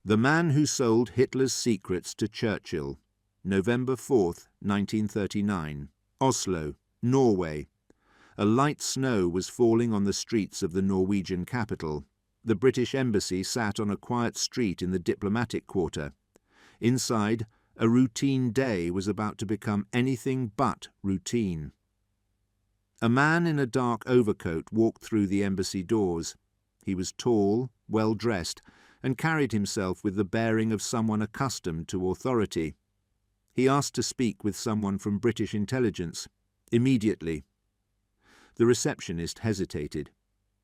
The man who sold Hitler's secrets to Churchill, November 4th, 1939, Oslo, Norway. A light snow was falling on the streets of the Norwegian capital. The British embassy sat on a quiet street in the diplomatic quarter. Inside, a routine day was about to become anything but routine. A man in a dark overcoat walked through the embassy doors. He was tall, well-dressed, and carried himself with the bearing of someone accustomed to authority. He asked to speak with someone from British intelligence, immediately. The receptionist hesitated.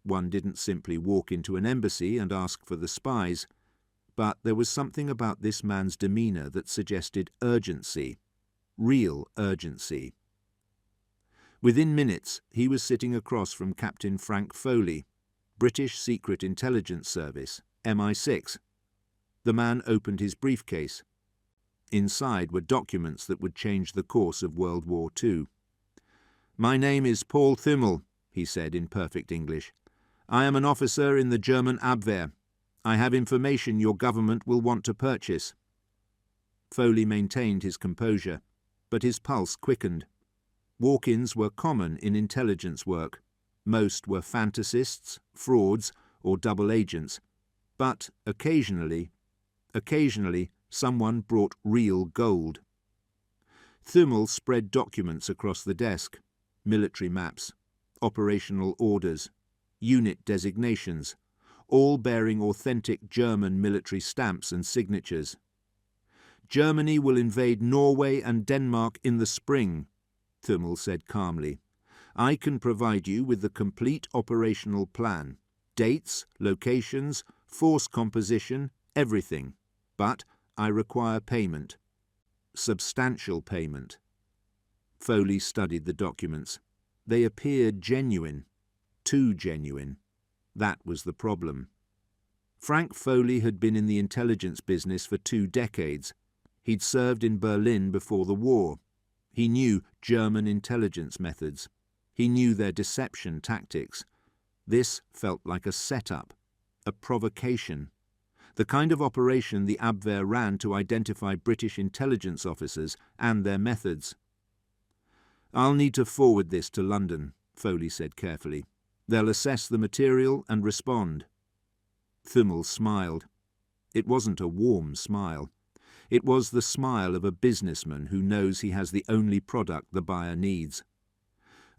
One didn't simply walk into an embassy and ask for the spies, but there was something about this man's demeanour that suggested urgency, real urgency. Within minutes, he was sitting across from Captain Frank Foley, British Secret Intelligence Service, MI6. The man opened his briefcase. Inside were documents that would change the course of World War II. "My name is Paul Thümmel," he said in perfect English. "I am an officer in the German Abwehr. I have information your government will want to purchase." Foley maintained his composure, but his pulse quickened. Walk-ins were common in intelligence work. Most were fantasists, frauds, or double agents. But occasionally, someone brought real gold. Thümmel spread documents across the desk. Military maps, operational orders, unit designations, all bearing authentic German military stamps and signatures. "Germany will invade Norway and Denmark in the spring," Thümmel said calmly. "I can provide you with the complete operational plan, dates, locations, force composition, everything. But I require payment. Substantial payment." Foley studied the documents. They appeared genuine. Too genuine. That was the problem. Frank Foley had been in the intelligence business for 2 decades. He'd served in Berlin before the war. He knew German intelligence methods. He knew their deception tactics. This felt like a setup, a provocation, the kind of operation the Abwehr ran to identify British intelligence officers and their methods. "I'll need to forward this to London," Foley said carefully. "They'll assess the material and respond." Thümmel smiled. It wasn't a warm smile. It was the smile of a businessman who knows he has the only product the buyer needs.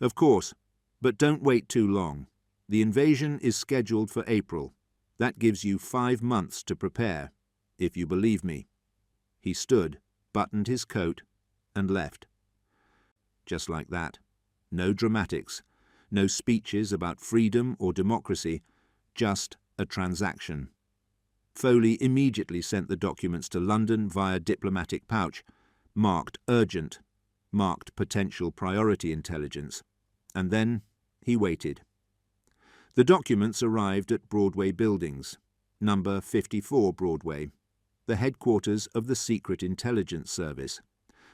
"Of course, but don't wait too long. The invasion is scheduled for April. That gives you 5 months to prepare, if you believe me." He stood, buttoned his coat, and left. Just like that. No dramatics, no speeches about freedom or democracy, just a transaction. Foley immediately sent the documents to London via diplomatic pouch, marked urgent, marked potential priority intelligence. And then he waited. The documents arrived at Broadway Buildings, number 54 Broadway, the headquarters of the Secret Intelligence Service.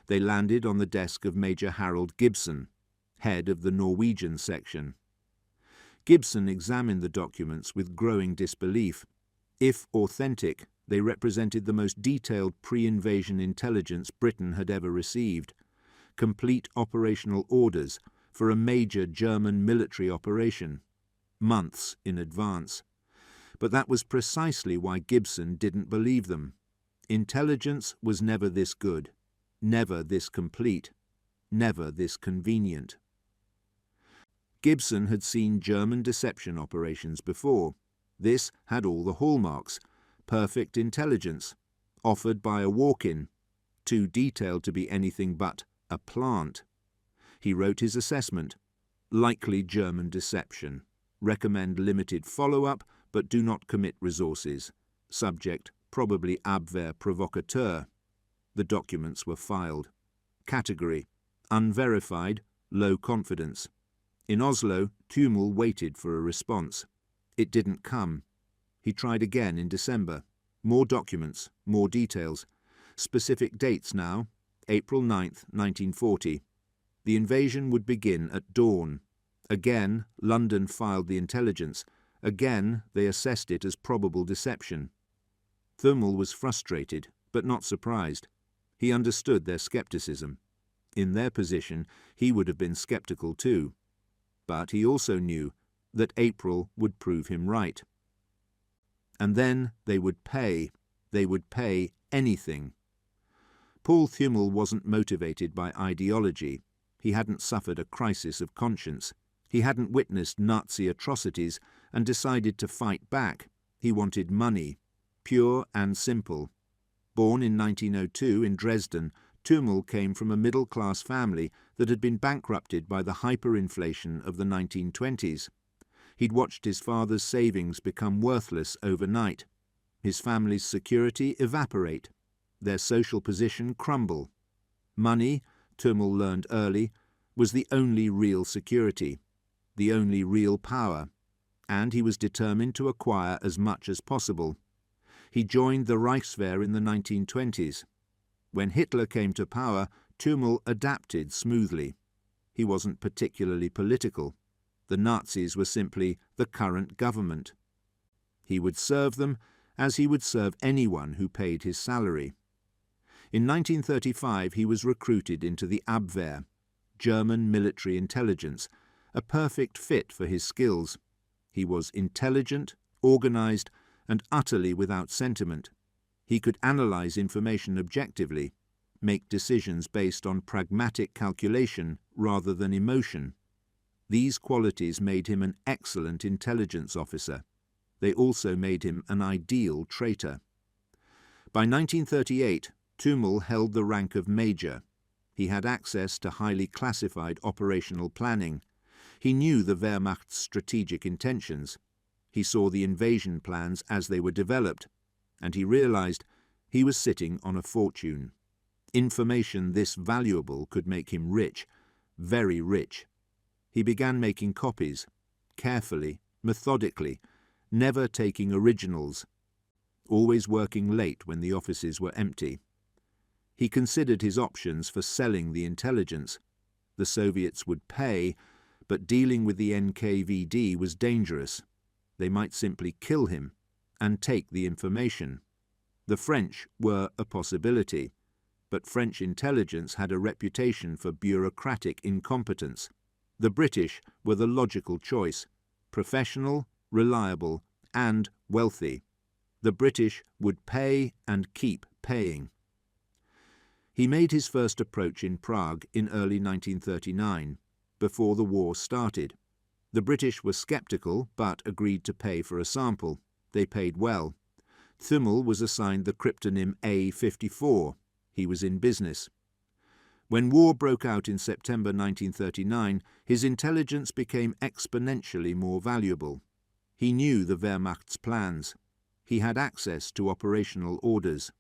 They landed on the desk of Major Harold Gibson, head of the Norwegian section. Gibson examined the documents with growing disbelief. If authentic, they represented the most detailed pre-invasion intelligence Britain had ever received. Complete operational orders for a major German military operation, months in advance. But that was precisely why Gibson didn't believe them. Intelligence was never this good, never this complete, never this convenient. Gibson had seen German deception operations before. This had all the hallmarks: perfect intelligence, offered by a walk-in, too detailed to be anything but a plant. He wrote his assessment: likely German deception. Recommend limited follow-up, but do not commit resources. Subject: probably Abwehr provocateur. The documents were filed. Category: unverified, low confidence. In Oslo, Thümmel waited for a response. It didn't come. He tried again in December. More documents, more details. Specific dates now: April 9th, 1940. The invasion would begin at dawn. Again, London filed the intelligence. Again, they assessed it as probable deception. Thümmel was frustrated, but not surprised. He understood their skepticism. In their position, he would have been skeptical too. But he also knew that April would prove him right. And then they would pay. They would pay anything. Paul Thümmel wasn't motivated by ideology. He hadn't suffered a crisis of conscience. He hadn't witnessed Nazi atrocities and decided to fight back. He wanted money, pure and simple. Born in 1902 in Dresden, Thümmel came from a middle-class family that had been bankrupted by the hyperinflation of the 1920s. He'd watched his father's savings become worthless overnight, his family's security evaporate, their social position crumble. Money, Thümmel learned early, was the only real security, the only real power, and he was determined to acquire as much as possible. He joined the Reichswehr in the 1920s. When Hitler came to power, Thümmel adapted smoothly. He wasn't particularly political. The Nazis were simply the current government. He would serve them as he would serve anyone who paid his salary. In 1935 he was recruited into the Abwehr, German military intelligence, a perfect fit for his skills. He was intelligent, organized, and utterly without sentiment. He could analyze information objectively, make decisions based on pragmatic calculation rather than emotion. These qualities made him an excellent intelligence officer. They also made him an ideal traitor. By 1938, Thümmel held the rank of major. He had access to highly classified operational planning. He knew the Wehrmacht's strategic intentions. He saw the invasion plans as they were developed, and he realized he was sitting on a fortune. Information this valuable could make him rich, very rich. He began making copies, carefully, methodically, never taking originals, always working late when the offices were empty. He considered his options for selling the intelligence. The Soviets would pay, but dealing with the NKVD was dangerous. They might simply kill him and take the information. The French were a possibility, but French intelligence had a reputation for bureaucratic incompetence. The British were the logical choice, professional, reliable, and wealthy. The British would pay and keep paying. He made his first approach in Prague in early 1939, before the war started. The British were sceptical, but agreed to pay for a sample. They paid well. Thümmel was assigned the cryptonym A54. He was in business. When war broke out in September 1939, his intelligence became exponentially more valuable. He knew the Wehrmacht's plans. He had access to operational orders.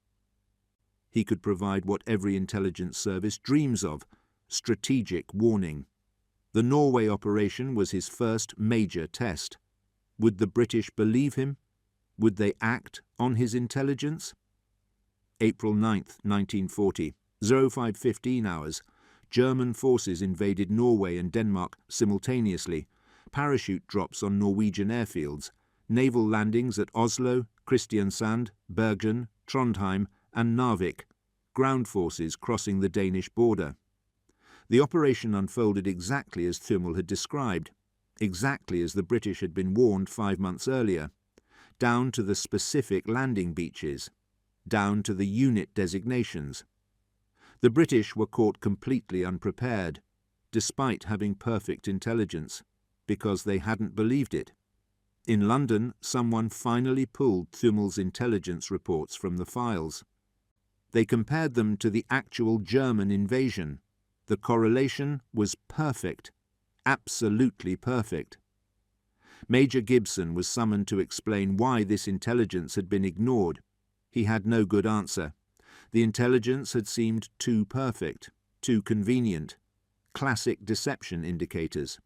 He could provide what every intelligence service dreams of: strategic warning. The Norway operation was his first major test. Would the British believe him? Would they act on his intelligence? April 9, 1940, 05:15 hours. German forces invaded Norway and Denmark simultaneously. Parachute drops on Norwegian airfields. Naval landings at Oslo, Kristiansand, Bergen, Trondheim, and Narvik. Ground forces crossing the Danish border. The operation unfolded exactly as Thümmel had described, exactly as the British had been warned 5 months earlier, down to the specific landing beaches, down to the unit designations. The British were caught completely unprepared, despite having perfect intelligence, because they hadn't believed it. In London, someone finally pulled Thümmel's intelligence reports from the files. They compared them to the actual German invasion. The correlation was perfect, absolutely perfect. Major Gibson was summoned to explain why this intelligence had been ignored. He had no good answer. The intelligence had seemed too perfect, too convenient. Classic deception indicators.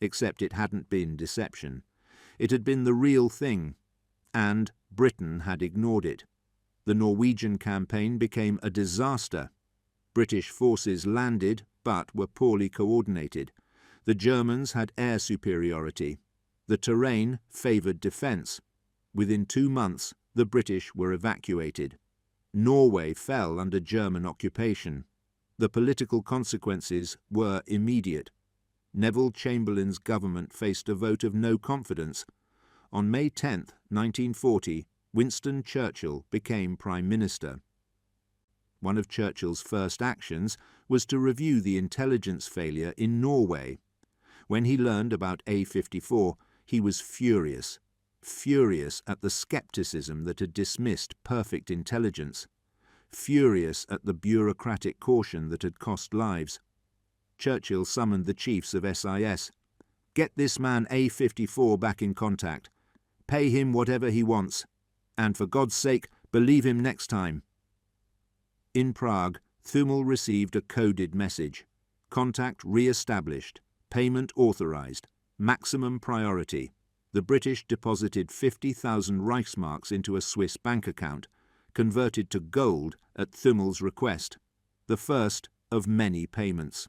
Except it hadn't been deception. It had been the real thing, and Britain had ignored it. The Norwegian campaign became a disaster. British forces landed, but were poorly coordinated. The Germans had air superiority. The terrain favoured defence. Within 2 months, the British were evacuated. Norway fell under German occupation. The political consequences were immediate. Neville Chamberlain's government faced a vote of no confidence. On May 10, 1940, Winston Churchill became Prime Minister. One of Churchill's first actions was to review the intelligence failure in Norway. When he learned about A-54, he was furious at the skepticism that had dismissed perfect intelligence, furious at the bureaucratic caution that had cost lives. Churchill summoned the chiefs of SIS. "Get this man A-54 back in contact. Pay him whatever he wants. And for God's sake, believe him next time." In Prague, Thümmel received a coded message. Contact re-established. Payment authorized. Maximum priority. The British deposited 50,000 Reichsmarks into a Swiss bank account, converted to gold at Thümmel's request, the first of many payments.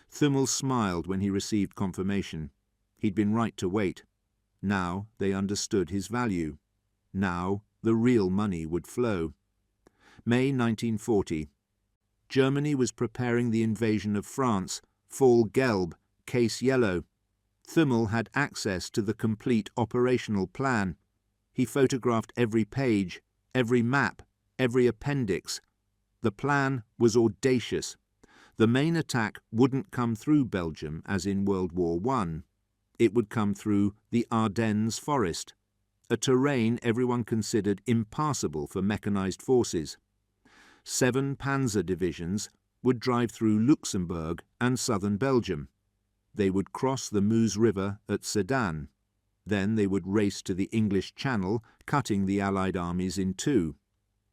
Thümmel smiled when he received confirmation. He'd been right to wait. Now they understood his value. Now the real money would flow. May 1940. Germany was preparing the invasion of France, Fall Gelb, Case Yellow. Thümmel had access to the complete operational plan. He photographed every page, every map, every appendix. The plan was audacious. The main attack wouldn't come through Belgium as in World War I. It would come through the Ardennes forest, a terrain everyone considered impassable for mechanized forces. 7 panzer divisions would drive through Luxembourg and southern Belgium. They would cross the Meuse River at Sedan. Then they would race to the English Channel, cutting the Allied armies in two.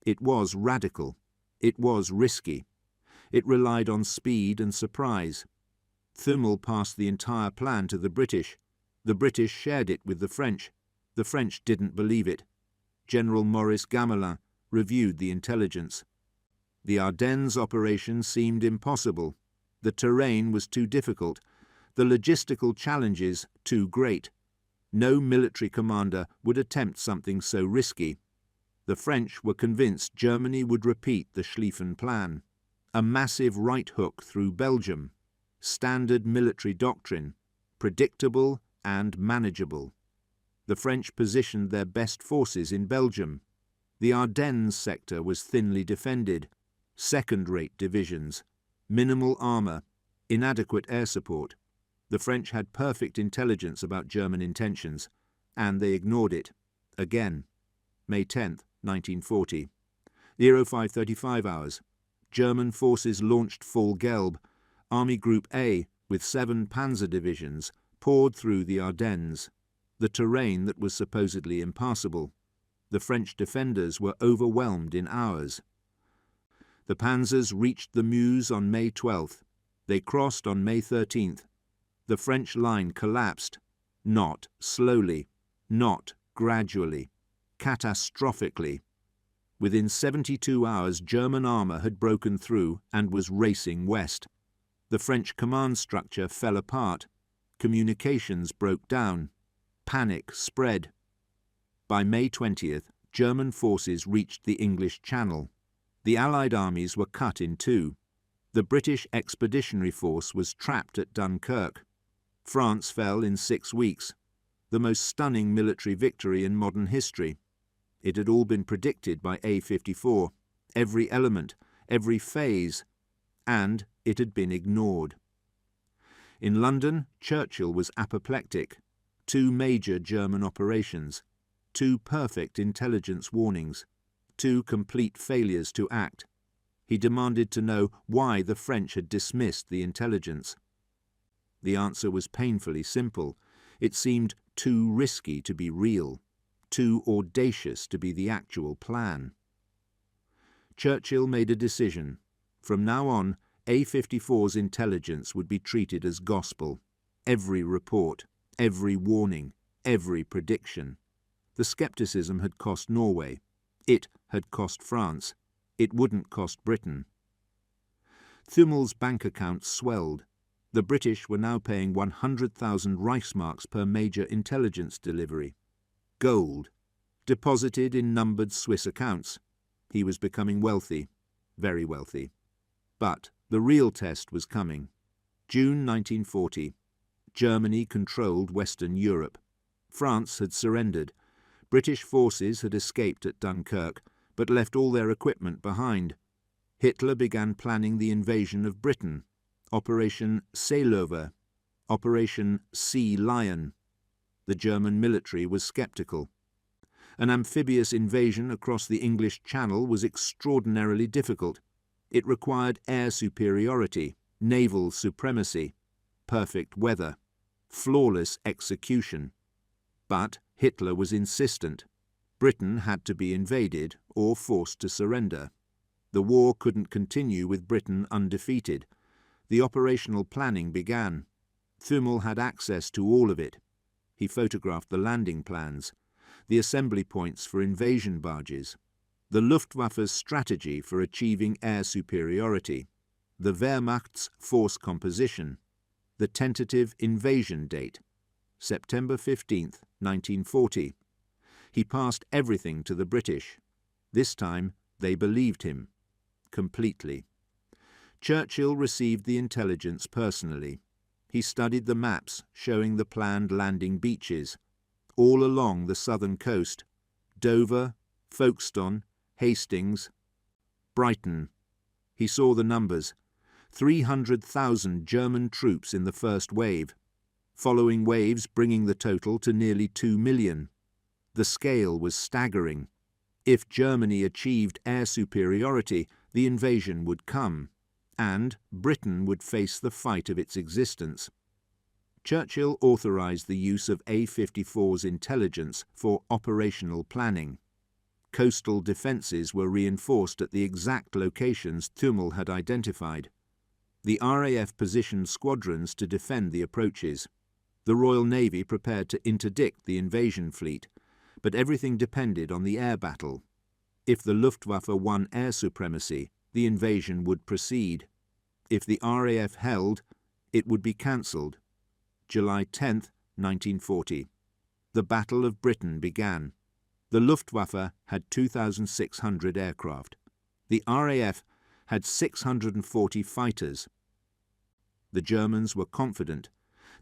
It was radical. It was risky. It relied on speed and surprise. Thümmel passed the entire plan to the British. The British shared it with the French. The French didn't believe it. General Maurice Gamelin reviewed the intelligence. The Ardennes operation seemed impossible. The terrain was too difficult. The logistical challenges too great. No military commander would attempt something so risky. The French were convinced Germany would repeat the Schlieffen Plan. A massive right hook through Belgium. Standard military doctrine. Predictable and manageable. The French positioned their best forces in Belgium. The Ardennes sector was thinly defended. Second-rate divisions. Minimal armour. Inadequate air support. The French had perfect intelligence about German intentions, and they ignored it. Again. May 10, 1940. 05:35 hours. German forces launched Fall Gelb. Army Group A, with 7 panzer divisions, poured through the Ardennes, the terrain that was supposedly impassable. The French defenders were overwhelmed in hours. The panzers reached the Meuse on May 12th. They crossed on May 13th. The French line collapsed, not slowly, not gradually, catastrophically. Within 72 hours, German armour had broken through and was racing west. The French command structure fell apart. Communications broke down. Panic spread. By May 20th, German forces reached the English Channel. The Allied armies were cut in two. The British Expeditionary Force was trapped at Dunkirk. France fell in 6 weeks, the most stunning military victory in modern history. It had all been predicted by A-54, every element, every phase, and it had been ignored. In London, Churchill was apoplectic. 2 major German operations, 2 perfect intelligence warnings, 2 complete failures to act. He demanded to know why the French had dismissed the intelligence. The answer was painfully simple. It seemed too risky to be real, too audacious to be the actual plan. Churchill made a decision. From now on, A-54's intelligence would be treated as gospel. Every report, every warning, every prediction. The scepticism had cost Norway. It had cost France. It wouldn't cost Britain. Thümmel's bank account swelled. The British were now paying 100,000 Reichsmarks per major intelligence delivery. Gold. deposited in numbered Swiss accounts. He was becoming wealthy, very wealthy. But the real test was coming. June 1940. Germany controlled Western Europe. France had surrendered. British forces had escaped at Dunkirk, but left all their equipment behind. Hitler began planning the invasion of Britain, Operation Seelöwe, Operation Sea Lion. The German military was sceptical. An amphibious invasion across the English Channel was extraordinarily difficult. It required air superiority, naval supremacy, perfect weather, flawless execution. But Hitler was insistent. Britain had to be invaded or forced to surrender. The war couldn't continue with Britain undefeated. The operational planning began. Thümmel had access to all of it. He photographed the landing plans, the assembly points for invasion barges, the Luftwaffe's strategy for achieving air superiority, the Wehrmacht's force composition, the tentative invasion date, September 15, 1940. He passed everything to the British. This time they believed him, completely. Churchill received the intelligence personally. He studied the maps showing the planned landing beaches, all along the southern coast, Dover, Folkestone, Hastings, Brighton. He saw the numbers, 300,000 German troops in the first wave, following waves bringing the total to nearly 2 million. The scale was staggering. If Germany achieved air superiority, the invasion would come, and Britain would face the fight of its existence. Churchill authorized the use of A-54's intelligence for operational planning. Coastal defences were reinforced at the exact locations Thümmel had identified. The RAF positioned squadrons to defend the approaches. The Royal Navy prepared to interdict the invasion fleet, but everything depended on the air battle. If the Luftwaffe won air supremacy, the invasion would proceed. If the RAF held, it would be cancelled. July 10, 1940. The Battle of Britain began. The Luftwaffe had 2,600 aircraft. The RAF had 640 fighters. The Germans were confident.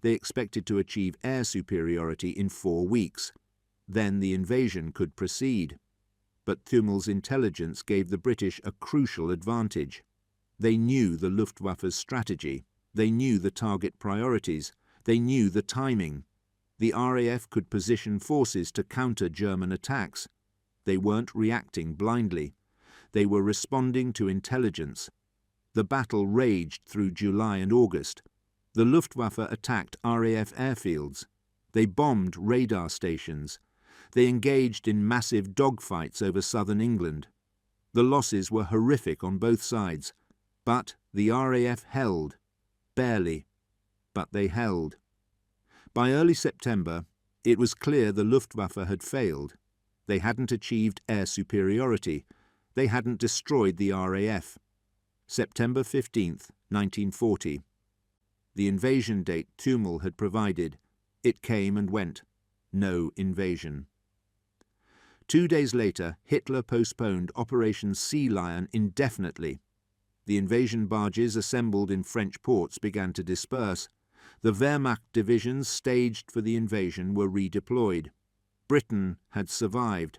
They expected to achieve air superiority in 4 weeks. Then the invasion could proceed. But Thümmel's intelligence gave the British a crucial advantage. They knew the Luftwaffe's strategy. They knew the target priorities. They knew the timing. The RAF could position forces to counter German attacks. They weren't reacting blindly. They were responding to intelligence. The battle raged through July and August. The Luftwaffe attacked RAF airfields. They bombed radar stations. They engaged in massive dogfights over southern England. The losses were horrific on both sides, but the RAF held. Barely, but they held. By early September, it was clear the Luftwaffe had failed. They hadn't achieved air superiority. They hadn't destroyed the RAF. September 15, 1940. The invasion date Thümmel had provided. It came and went. No invasion. 2 days later, Hitler postponed Operation Sea Lion indefinitely. The invasion barges assembled in French ports began to disperse. The Wehrmacht divisions staged for the invasion were redeployed. Britain had survived.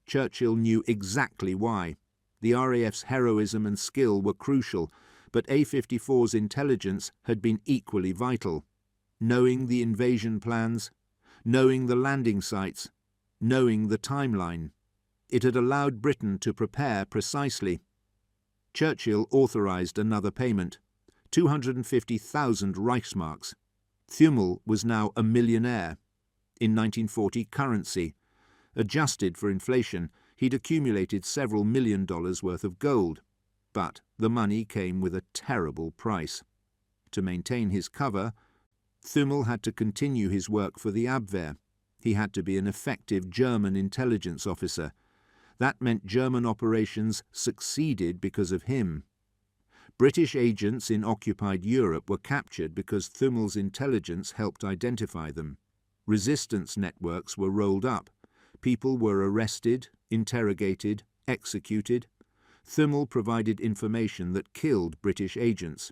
Churchill knew exactly why. The RAF's heroism and skill were crucial, but A-54's intelligence had been equally vital. Knowing the invasion plans, knowing the landing sites, knowing the timeline. It had allowed Britain to prepare precisely. Churchill authorized another payment, 250,000 Reichsmarks. Thümmel was now a millionaire. In 1940 currency, adjusted for inflation, he'd accumulated several $1 million worth of gold. But the money came with a terrible price. To maintain his cover, Thümmel had to continue his work for the Abwehr. He had to be an effective German intelligence officer. That meant German operations succeeded because of him. British agents in occupied Europe were captured because Thümmel's intelligence helped identify them. Resistance networks were rolled up. People were arrested, interrogated, executed. Thümmel provided information that killed British agents.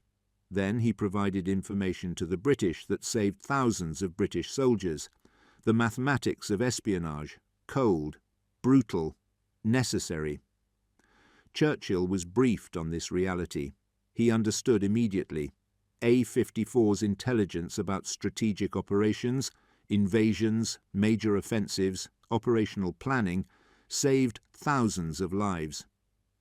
Then he provided information to the British that saved thousands of British soldiers. The mathematics of espionage: cold, brutal, necessary. Churchill was briefed on this reality. He understood immediately. A-54's intelligence about strategic operations, invasions, major offensives, operational planning, saved thousands of lives.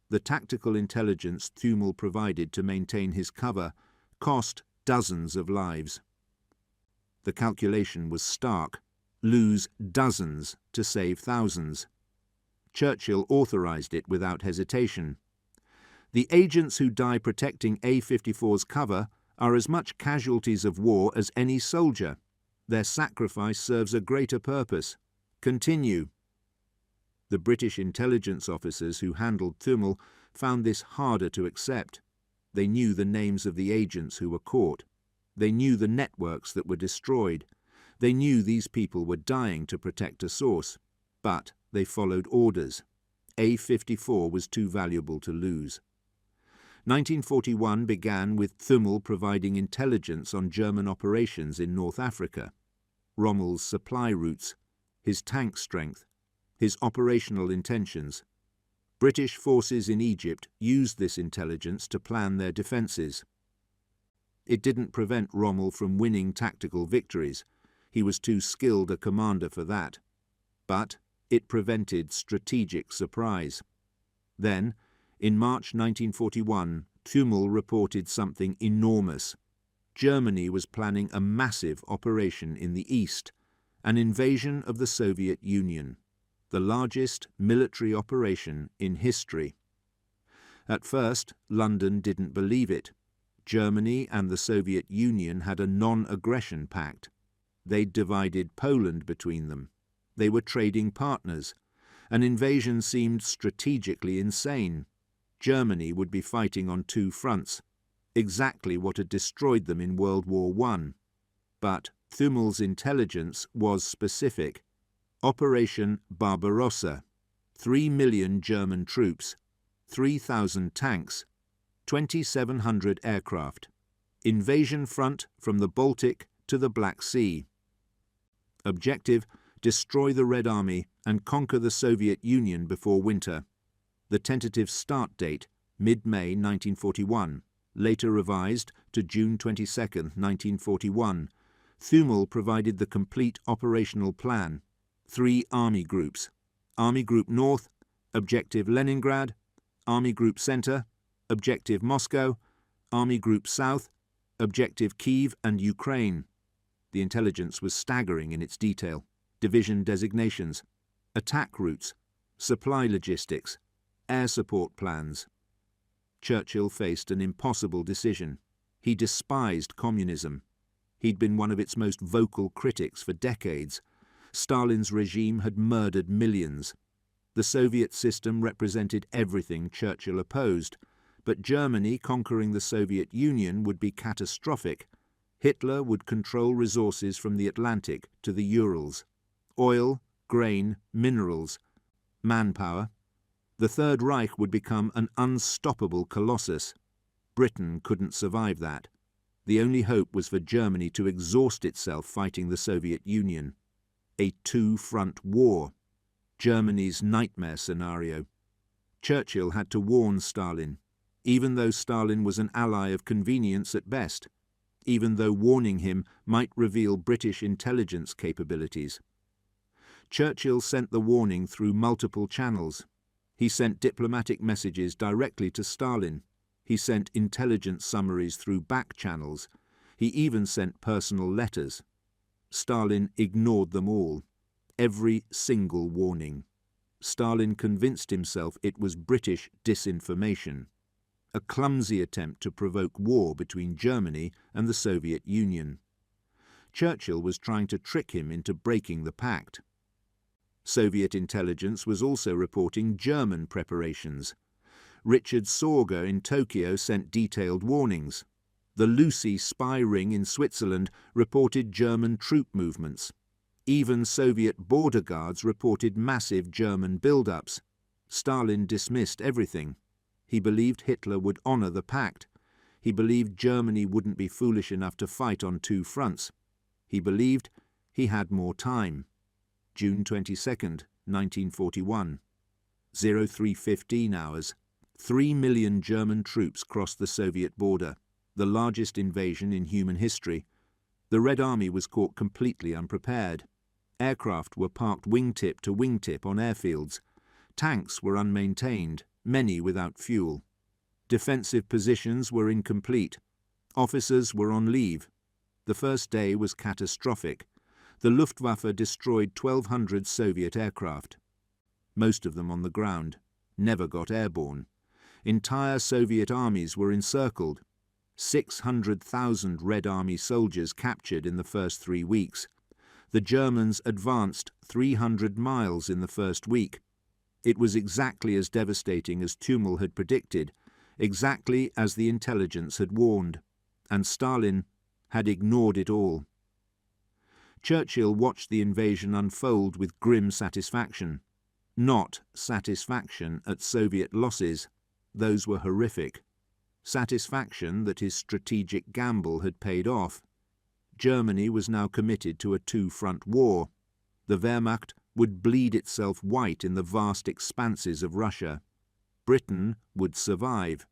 The tactical intelligence Thümmel provided to maintain his cover cost dozens of lives. The calculation was stark: lose dozens to save thousands. Churchill authorized it without hesitation. The agents who die protecting A-54's cover are as much casualties of war as any soldier. Their sacrifice serves a greater purpose. Continue. The British intelligence officers who handled Thümmel found this harder to accept. They knew the names of the agents who were caught. They knew the networks that were destroyed. They knew these people were dying to protect a source. But they followed orders. A-54 was too valuable to lose. 1941 began with Thümmel providing intelligence on German operations in North Africa, Rommel's supply routes, his tank strength, his operational intentions. British forces in Egypt used this intelligence to plan their defences. It didn't prevent Rommel from winning tactical victories. He was too skilled a commander for that. But it prevented strategic surprise. Then, in March 1941, Thümmel reported something enormous. Germany was planning a massive operation in the east, an invasion of the Soviet Union, the largest military operation in history. At first, London didn't believe it. Germany and the Soviet Union had a non-aggression pact. They'd divided Poland between them. They were trading partners. An invasion seemed strategically insane. Germany would be fighting on two fronts, exactly what had destroyed them in World War I. But Thümmel's intelligence was specific. Operation Barbarossa, 3 million German troops, 3,000 tanks, 2,700 aircraft. Invasion front from the Baltic to the Black Sea. Objective: destroy the Red Army and conquer the Soviet Union before winter. The tentative start date, mid-May 1941, later revised to June 22, 1941. Thümmel provided the complete operational plan. 3 army groups: Army Group North, Objective Leningrad; Army Group Center, Objective Moscow; Army Group South, Objective Kiev and Ukraine. The intelligence was staggering in its detail. Division designations, attack routes, supply logistics, air support plans. Churchill faced an impossible decision. He despised communism. He'd been one of its most vocal critics for decades. Stalin's regime had murdered millions. The Soviet system represented everything Churchill opposed, but Germany conquering the Soviet Union would be catastrophic. Hitler would control resources from the Atlantic to the Urals. Oil, grain, minerals, manpower. The Third Reich would become an unstoppable colossus. Britain couldn't survive that. The only hope was for Germany to exhaust itself fighting the Soviet Union. A two-front war. Germany's nightmare scenario. Churchill had to warn Stalin, even though Stalin was an ally of convenience at best, even though warning him might reveal British intelligence capabilities. Churchill sent the warning through multiple channels. He sent diplomatic messages directly to Stalin. He sent intelligence summaries through back channels. He even sent personal letters. Stalin ignored them all. Every single warning. Stalin convinced himself it was British disinformation. A clumsy attempt to provoke war between Germany and the Soviet Union. Churchill was trying to trick him into breaking the pact. Soviet intelligence was also reporting German preparations. Richard Sorge in Tokyo sent detailed warnings. The Lucy spy ring in Switzerland reported German troop movements. Even Soviet border guards reported massive German build-ups. Stalin dismissed everything. He believed Hitler would honor the pact. He believed Germany wouldn't be foolish enough to fight on two fronts. He believed he had more time. June 22nd, 1941. 03:15 hours. 3 million German troops crossed the Soviet border, the largest invasion in human history. The Red Army was caught completely unprepared. Aircraft were parked wingtip to wingtip on airfields. Tanks were unmaintained, many without fuel. Defensive positions were incomplete. Officers were on leave. The first day was catastrophic. The Luftwaffe destroyed 1,200 Soviet aircraft. Most of them on the ground, never got airborne. Entire Soviet armies were encircled. 600,000 Red Army soldiers captured in the first 3 weeks. The Germans advanced 300 miles in the first week. It was exactly as devastating as Thümmel had predicted, exactly as the intelligence had warned, and Stalin had ignored it all. Churchill watched the invasion unfold with grim satisfaction. Not satisfaction at Soviet losses, those were horrific. Satisfaction that his strategic gamble had paid off. Germany was now committed to a two-front war. The Wehrmacht would bleed itself white in the vast expanses of Russia. Britain would survive.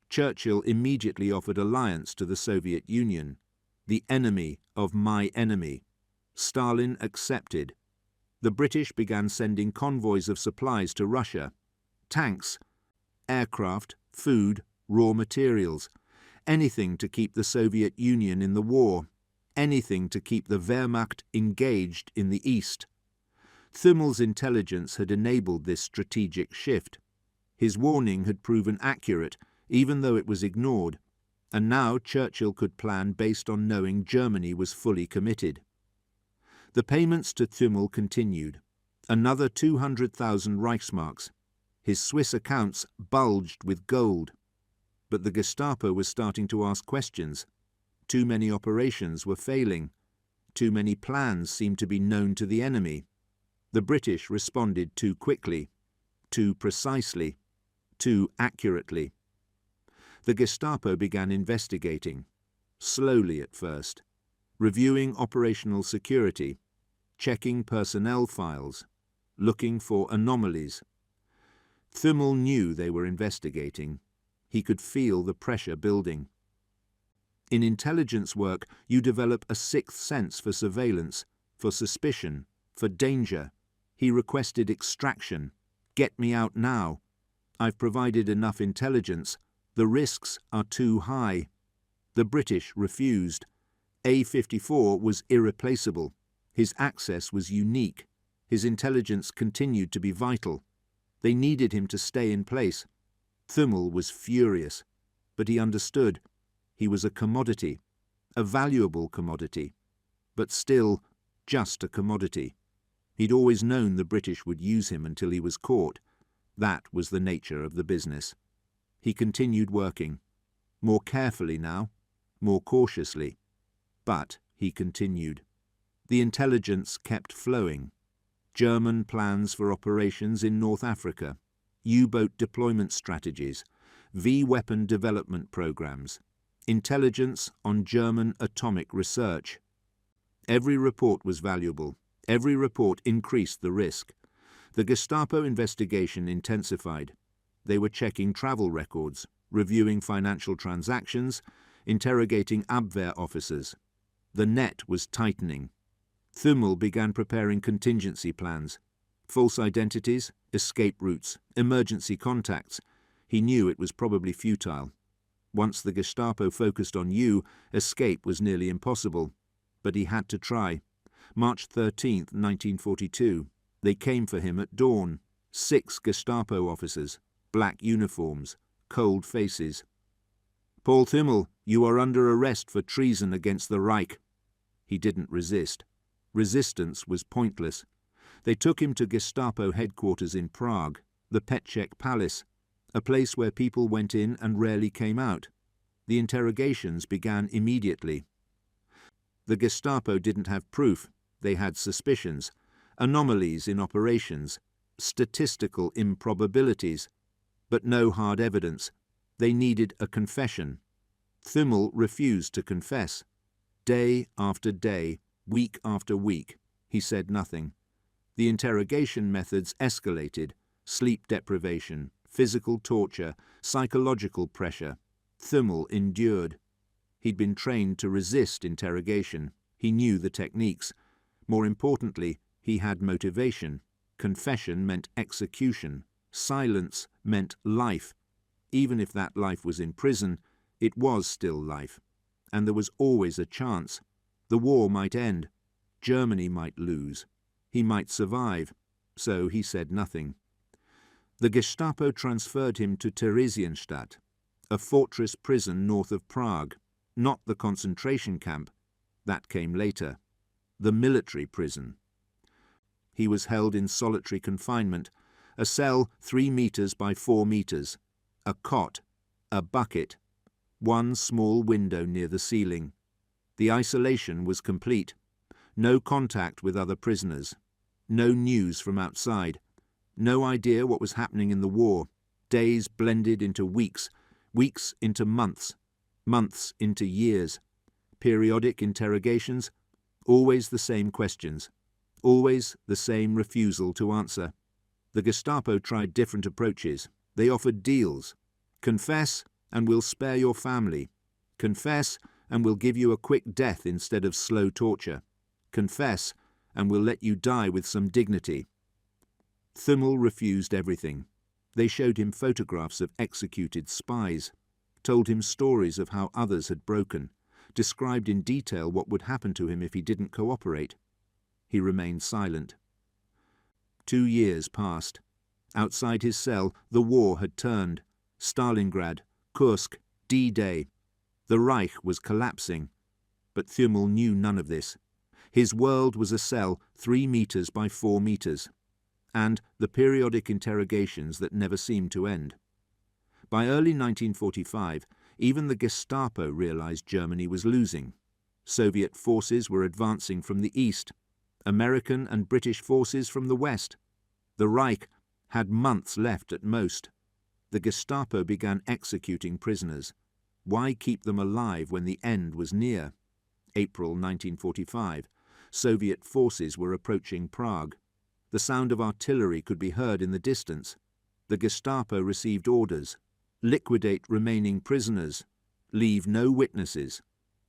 Churchill immediately offered alliance to the Soviet Union, the enemy of my enemy. Stalin accepted. The British began sending convoys of supplies to Russia. Tanks, aircraft, food, raw materials, anything to keep the Soviet Union in the war, anything to keep the Wehrmacht engaged in the East. Thümmel's intelligence had enabled this strategic shift. His warning had proven accurate, even though it was ignored, and now Churchill could plan based on knowing Germany was fully committed. The payments to Thümmel continued. Another 200,000 Reichsmarks. His Swiss accounts bulged with gold. But the Gestapo was starting to ask questions. Too many operations were failing. Too many plans seemed to be known to the enemy. The British responded too quickly, too precisely, too accurately. The Gestapo began investigating, slowly at first, reviewing operational security, checking personnel files, looking for anomalies. Thümmel knew they were investigating. He could feel the pressure building. In intelligence work, you develop a sixth sense for surveillance, for suspicion, for danger. He requested extraction. Get me out now. I've provided enough intelligence. The risks are too high. The British refused. A-54 was irreplaceable. His access was unique. His intelligence continued to be vital. They needed him to stay in place. Thümmel was furious, but he understood. He was a commodity, a valuable commodity, but still just a commodity. He'd always known the British would use him until he was caught. That was the nature of the business. He continued working, more carefully now, more cautiously, but he continued. The intelligence kept flowing. German plans for operations in North Africa, U-boat deployment strategies, V-weapon development programs, intelligence on German atomic research. Every report was valuable. Every report increased the risk. The Gestapo investigation intensified. They were checking travel records, reviewing financial transactions, interrogating Abwehr officers. The net was tightening. Thümmel began preparing contingency plans. False identities, escape routes, emergency contacts. He knew it was probably futile. Once the Gestapo focused on you, escape was nearly impossible. But he had to try. March 13th, 1942. They came for him at dawn. 6 Gestapo officers, black uniforms, cold faces. Paul Thümmel, you are under arrest for treason against the Reich. He didn't resist. Resistance was pointless. They took him to Gestapo headquarters in Prague, the Petschek Palace, a place where people went in and rarely came out. The interrogations began immediately. The Gestapo didn't have proof. They had suspicions, anomalies in operations, statistical improbabilities, but no hard evidence. They needed a confession. Thümmel refused to confess. Day after day, week after week, he said nothing. The interrogation methods escalated: sleep deprivation, physical torture, psychological pressure. Thümmel endured. He'd been trained to resist interrogation. He knew the techniques. More importantly, he had motivation. Confession meant execution. Silence meant life. Even if that life was in prison, it was still life. And there was always a chance. The war might end. Germany might lose. He might survive. So he said nothing. The Gestapo transferred him to Theresienstadt, a fortress prison north of Prague, not the concentration camp. That came later. The military prison. He was held in solitary confinement, a cell 3 meters by 4 meters, a cot, a bucket, one small window near the ceiling. The isolation was complete. No contact with other prisoners. No news from outside. No idea what was happening in the war. Days blended into weeks, weeks into months, months into years. Periodic interrogations, always the same questions, always the same refusal to answer. The Gestapo tried different approaches. They offered deals. Confess and we'll spare your family. Confess and we'll give you a quick death instead of slow torture. Confess and we'll let you die with some dignity. Thümmel refused everything. They showed him photographs of executed spies, told him stories of how others had broken, described in detail what would happen to him if he didn't cooperate. He remained silent. 2 years passed. Outside his cell, the war had turned. Stalingrad, Kursk, D-Day. The Reich was collapsing. But Thümmel knew none of this. His world was a cell 3 meters by 4 meters, and the periodic interrogations that never seemed to end. By early 1945, even the Gestapo realized Germany was losing. Soviet forces were advancing from the east, American and British forces from the west. The Reich had months left at most. The Gestapo began executing prisoners. Why keep them alive when the end was near? April 1945. Soviet forces were approaching Prague. The sound of artillery could be heard in the distance. The Gestapo received orders: liquidate remaining prisoners, leave no witnesses.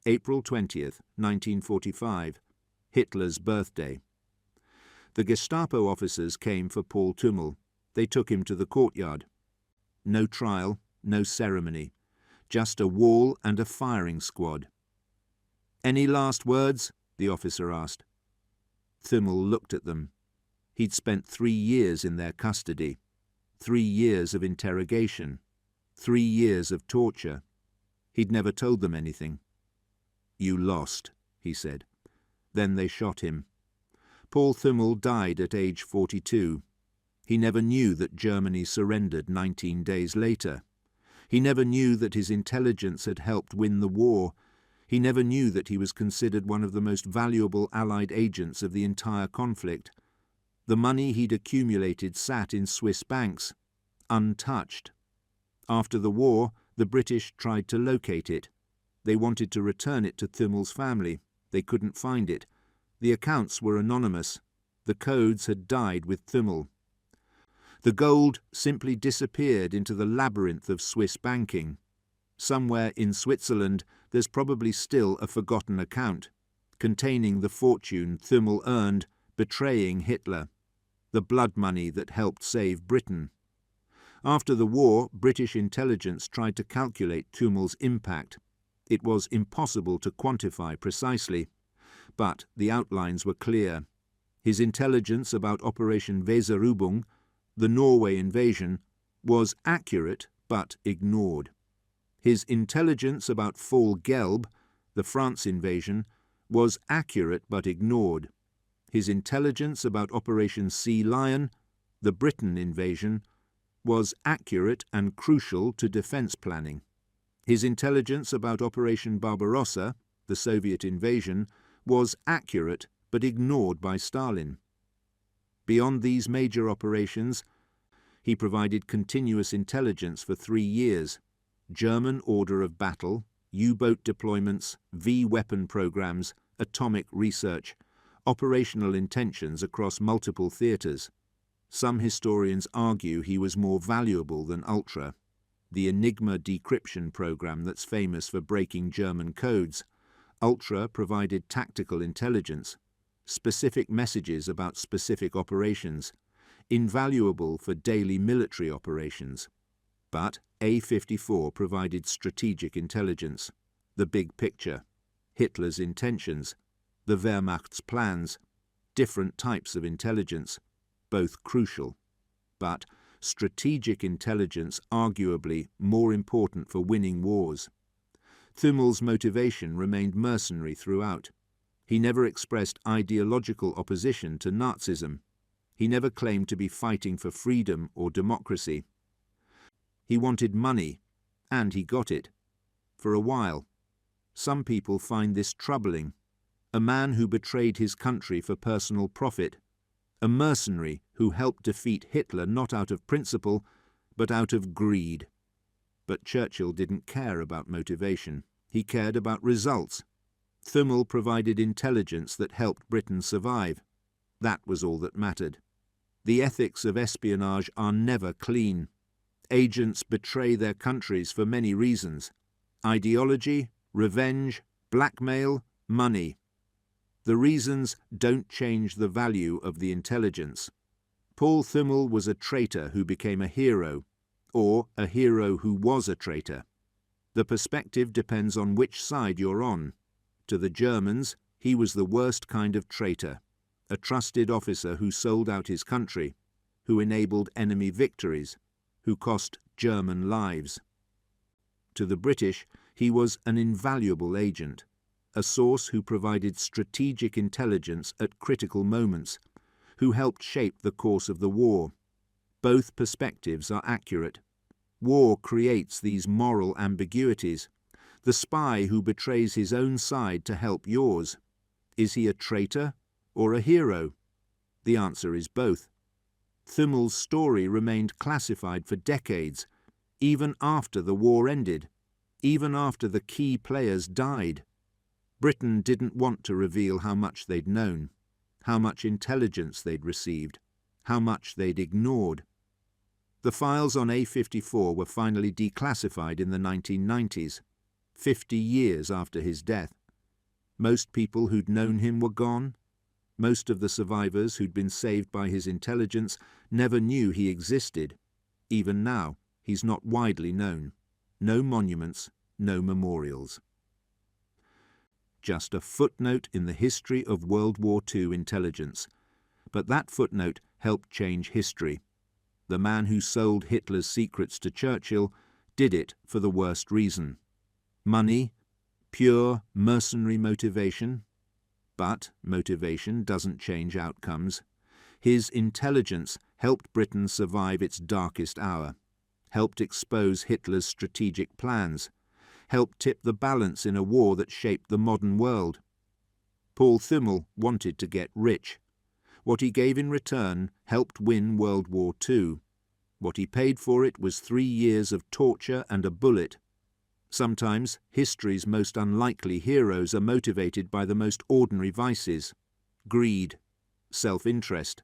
April 20th, 1945, Hitler's birthday. The Gestapo officers came for Paul Thümmel. They took him to the courtyard. No trial, no ceremony, just a wall and a firing squad. "Any last words?" the officer asked. Thümmel looked at them. He'd spent 3 years in their custody, 3 years of interrogation, 3 years of torture. He'd never told them anything. "You lost," he said. Then they shot him. Paul Thümmel died at age 42. He never knew that Germany surrendered 19 days later. He never knew that his intelligence had helped win the war. He never knew that he was considered one of the most valuable Allied agents of the entire conflict. The money he'd accumulated sat in Swiss banks, untouched. After the war, the British tried to locate it. They wanted to return it to Thümmel's family. They couldn't find it. The accounts were anonymous. The codes had died with Thümmel. The gold simply disappeared into the labyrinth of Swiss banking. Somewhere in Switzerland, there's probably still a forgotten account, containing the fortune Thümmel earned betraying Hitler, the blood money that helped save Britain. After the war, British intelligence tried to calculate Thümmel's impact. It was impossible to quantify precisely, but the outlines were clear. His intelligence about Operation Weserübung, the Norway invasion, was accurate but ignored. His intelligence about Fall Gelb, the France invasion, was accurate but ignored. His intelligence about Operation Sea Lion, the Britain invasion, was accurate and crucial to defense planning. His intelligence about Operation Barbarossa, the Soviet invasion, was accurate but ignored by Stalin. Beyond these major operations, he provided continuous intelligence for 3 years, German order of battle, U-boat deployments, V-weapon programs, atomic research, operational intentions across multiple theatres. Some historians argue he was more valuable than Ultra, the Enigma decryption program that's famous for breaking German codes. Ultra provided tactical intelligence, specific messages about specific operations, invaluable for daily military operations. But A-54 provided strategic intelligence, the big picture, Hitler's intentions, the Wehrmacht's plans, different types of intelligence, both crucial, but strategic intelligence arguably more important for winning wars. Thümmel's motivation remained mercenary throughout. He never expressed ideological opposition to Nazism. He never claimed to be fighting for freedom or democracy. He wanted money, and he got it. For a while. Some people find this troubling. A man who betrayed his country for personal profit. A mercenary who helped defeat Hitler not out of principle, but out of greed. But Churchill didn't care about motivation. He cared about results. Thümmel provided intelligence that helped Britain survive. That was all that mattered. The ethics of espionage are never clean. Agents betray their countries for many reasons. Ideology, revenge, blackmail, money. The reasons don't change the value of the intelligence. Paul Thümmel was a traitor who became a hero, or a hero who was a traitor. The perspective depends on which side you're on. To the Germans, he was the worst kind of traitor, a trusted officer who sold out his country, who enabled enemy victories, who cost German lives. To the British, he was an invaluable agent, a source who provided strategic intelligence at critical moments, who helped shape the course of the war. Both perspectives are accurate. War creates these moral ambiguities. The spy who betrays his own side to help yours. Is he a traitor or a hero? The answer is both. Thümmel's story remained classified for decades, even after the war ended, even after the key players died. Britain didn't want to reveal how much they'd known, how much intelligence they'd received, how much they'd ignored. The files on A-54 were finally declassified in the 1990s, 50 years after his death. Most people who'd known him were gone. Most of the survivors who'd been saved by his intelligence never knew he existed. Even now, he's not widely known. No monuments, no memorials. Just a footnote in the history of World War II intelligence. But that footnote helped change history. The man who sold Hitler's secrets to Churchill did it for the worst reason. Money, pure mercenary motivation. But motivation doesn't change outcomes. His intelligence helped Britain survive its darkest hour, helped expose Hitler's strategic plans, helped tip the balance in a war that shaped the modern world. Paul Thümmel wanted to get rich. What he gave in return helped win World War II. What he paid for it was 3 years of torture and a bullet. Sometimes history's most unlikely heroes are motivated by the most ordinary vices: greed, self-interest,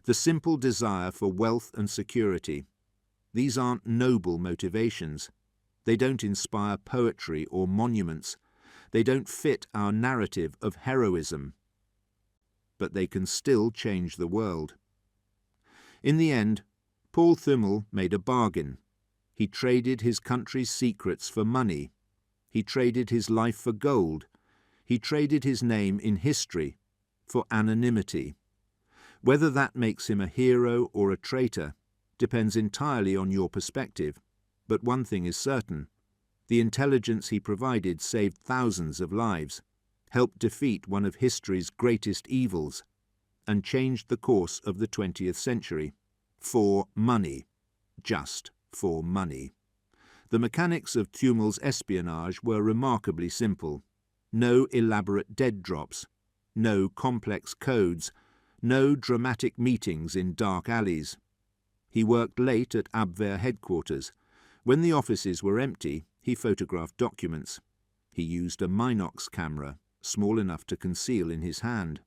the simple desire for wealth and security. These aren't noble motivations. They don't inspire poetry or monuments. They don't fit our narrative of heroism. But they can still change the world. In the end, Paul Thümmel made a bargain. He traded his country's secrets for money. He traded his life for gold. He traded his name in history for anonymity. Whether that makes him a hero or a traitor depends entirely on your perspective. But one thing is certain: the intelligence he provided saved thousands of lives, helped defeat one of history's greatest evils, and changed the course of the 20th century. For money. Just for money. The mechanics of Thümmel's espionage were remarkably simple. No elaborate dead drops. no complex codes, no dramatic meetings in dark alleys. He worked late at Abwehr headquarters. When the offices were empty, he photographed documents. He used a Minox camera, small enough to conceal in his hand.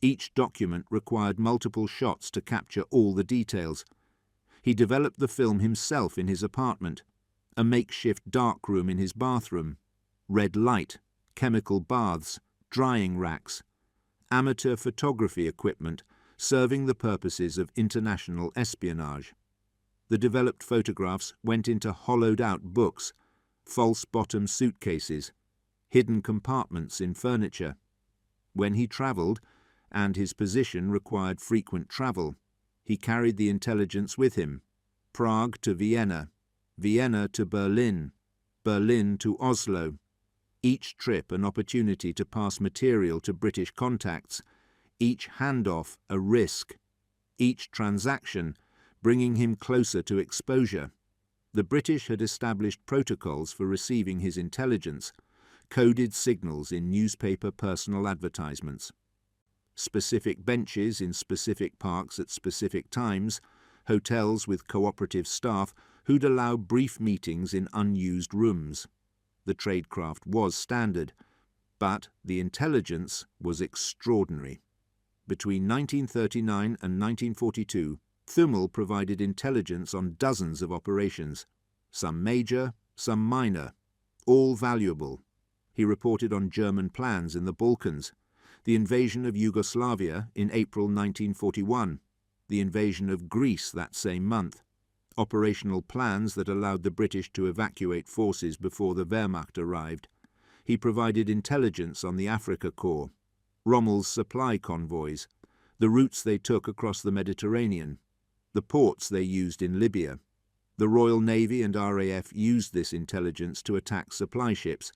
Each document required multiple shots to capture all the details. He developed the film himself in his apartment, a makeshift darkroom in his bathroom, red light, chemical baths, drying racks, amateur photography equipment serving the purposes of international espionage. The developed photographs went into hollowed-out books, false-bottom suitcases, hidden compartments in furniture. When he travelled, and his position required frequent travel, he carried the intelligence with him. Prague to Vienna, Vienna to Berlin, Berlin to Oslo. Each trip an opportunity to pass material to British contacts, each handoff a risk, each transaction bringing him closer to exposure. The British had established protocols for receiving his intelligence, coded signals in newspaper personal advertisements. Specific benches in specific parks at specific times, hotels with cooperative staff who'd allow brief meetings in unused rooms. The tradecraft was standard, but the intelligence was extraordinary. Between 1939 and 1942, Thümmel provided intelligence on dozens of operations, some major, some minor, all valuable. He reported on German plans in the Balkans, the invasion of Yugoslavia in April 1941, the invasion of Greece that same month, operational plans that allowed the British to evacuate forces before the Wehrmacht arrived. He provided intelligence on the Africa Corps, Rommel's supply convoys, the routes they took across the Mediterranean, the ports they used in Libya. The Royal Navy and RAF used this intelligence to attack supply ships.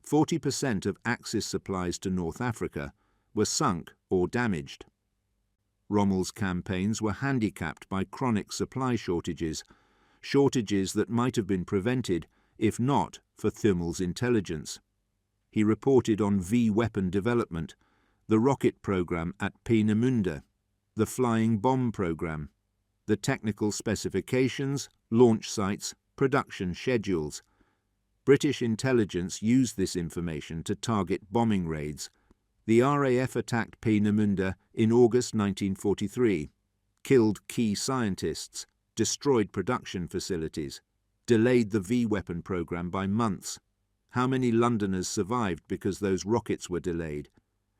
40% of Axis supplies to North Africa were sunk or damaged. Rommel's campaigns were handicapped by chronic supply shortages, shortages that might have been prevented if not for Thümmel's intelligence. He reported on V-weapon development, the rocket program at Peenemünde, the flying bomb program, the technical specifications, launch sites, production schedules. British intelligence used this information to target bombing raids. The RAF attacked Peenemünde in August 1943, killed key scientists, destroyed production facilities, delayed the V-weapon program by months. How many Londoners survived because those rockets were delayed?